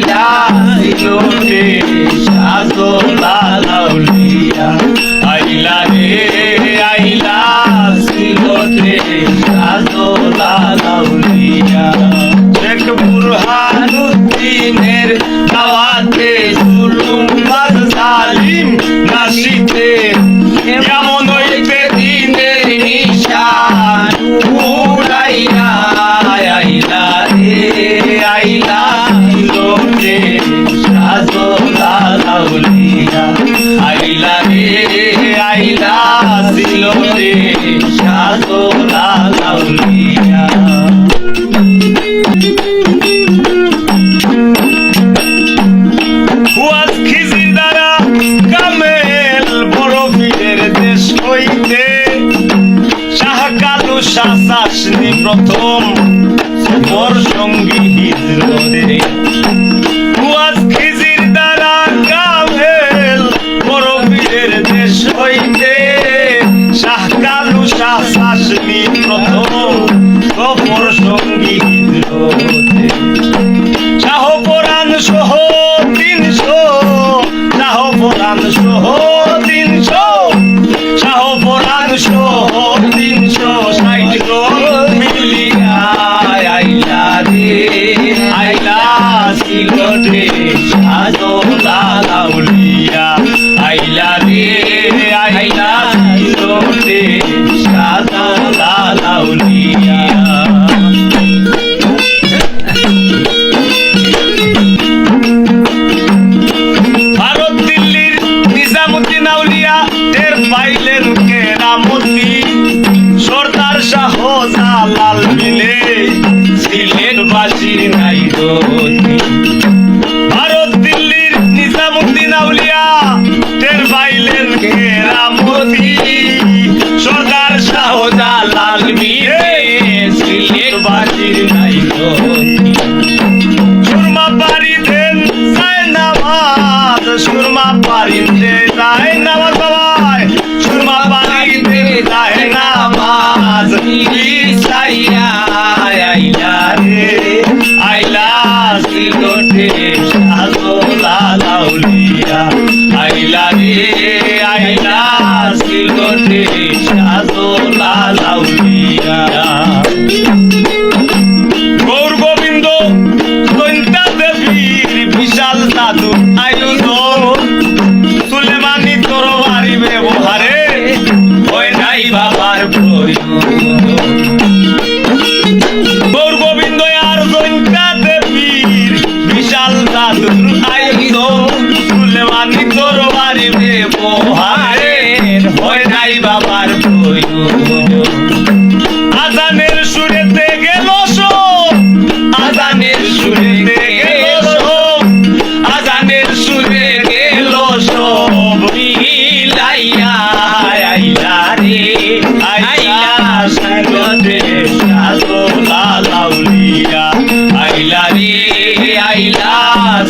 আইলা লোটে সাজলা লাউলিয়া আইলা রে আইলা সিলোটে সাজলা লাউলিয়া শেখ বুরহানুদ্দিনের দাওয়াতে জুলুম বাদ জালিম নাশিতে কেমন হইতে দিনের নিশান উড়াইয়া আইলা রে আইলা লোটে সাজলা লাউলিয়া আইলা রে আইলা সিলোটে সাজলা লাউলিয়া হুয়াজ খিজির দ্বারা কামেল বড় পীরের দেশ হইতে শাহ কালু শাহ চাষনি প্রথম সফর সঙ্গী হিজরতে হুয়াজ খিজির দ্বারা কামেল বড় পীরের দেশ হইতে শাহ কালু শাহ চাষনি প্রথম সফর সঙ্গী হিজরতে শাহ পরাণ সহ 300 শাহ পরাণ সহ 300 শাহ পরাণ সহ 360 লোক মিলিয়া আইলা রে আইলা সিলোটে সাজলা লাউলিয়া আইলা রে আইলা সিলোটে সাজলা লাউলিয়া পাইলেন কেরামতি সর্দার শাহ জালাল মিলে সিলেট বাসির নাই গতি ভারত দিল্লির নিজামুদ্দিন আউলিয়া টের পাইলেন কেরামতি সর্দার শাহ জালাল মিলে সিলেট বাসির নাই গতি সুরমা পারিতেন যায় নামাজ সুরমা পারিতে যায় নামাজ বাবাই সুরমা পারিতে যায় নামাজ ইসাইয়া আইলা রে আইলা সিলোটে সাজলা লাউলিয়া আইলা রে আইলা সিলোটে সাজলা লাউলিয়া গৌর গোবিন্দ দৈন্তা দেবীর বিশাল জাদু আয়োজন সুলেমানি তরবারি ব্যবহারে হয় নাই বাবার প্রয়োজন গৌর গোবিন্দ আর দৈন্তা দেবীর বিশাল জাদুর আয়োজন সুলেমানি তরবারি ব্যবহারে হয় নাই বাবার প্রয়োজন আজানের সুরেতে গেল সব আজানের সুরেতে গেল সব আজানের সুরে গেল সব মিলাইয়া আইলা রে আইলা সিলোটে সাজলা লাউলিয়া আইলা রে আইলা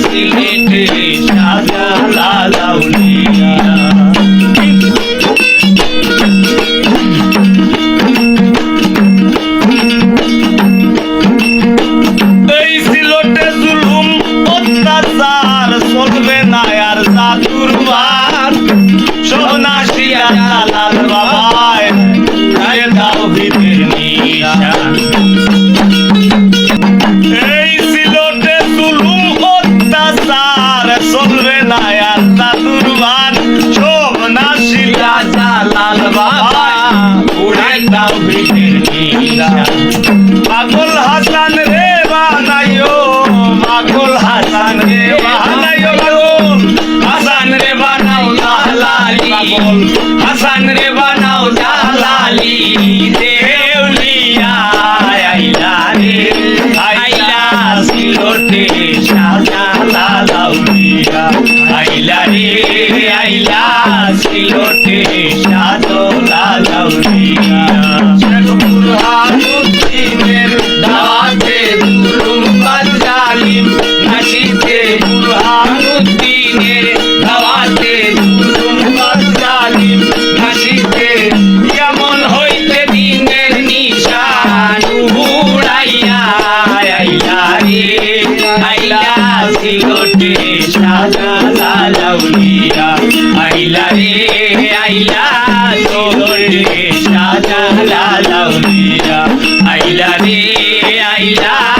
সিলেটে সাজলা লাউলিয়া চলবে না আর জাদুরবান সোনাশিয়া জালাল বাবায় তাওহীদের নিশান এই সিলোটে জুলুম অত্যাচার চলবে না আর জাদুরবান সোনাশিয়া জালাল বাবা উড়াই তাওহীদের নিশান পাগল হাসান রে বানাইও পাগল হাসান রে বানাইও হাসান রে বানাও জালালি পাগল হাসান রে বানাও জালালি দেউলিয়া আইলা রে আইলা সিলোটে সাজলা লাউলিয়া আইলা রে আইলা সিলোটে সাজলা লাউলিয়া শেখ বুরহানুদ্দিনের দাওয়াতে জুলুম বাদ জালিম নাশিতে বুরহানুদ্দিনের দাওয়াতে জুলুম বাদ জালিম নাশিতে কেমন হইতে দিনের নিশান উড়াইয়া আইলা রে আইলা রে শাহজালা লাউলিয়া আইলা রে আইলা তোর রে শাহজালা লাউলিয়া আইলা রে আইলা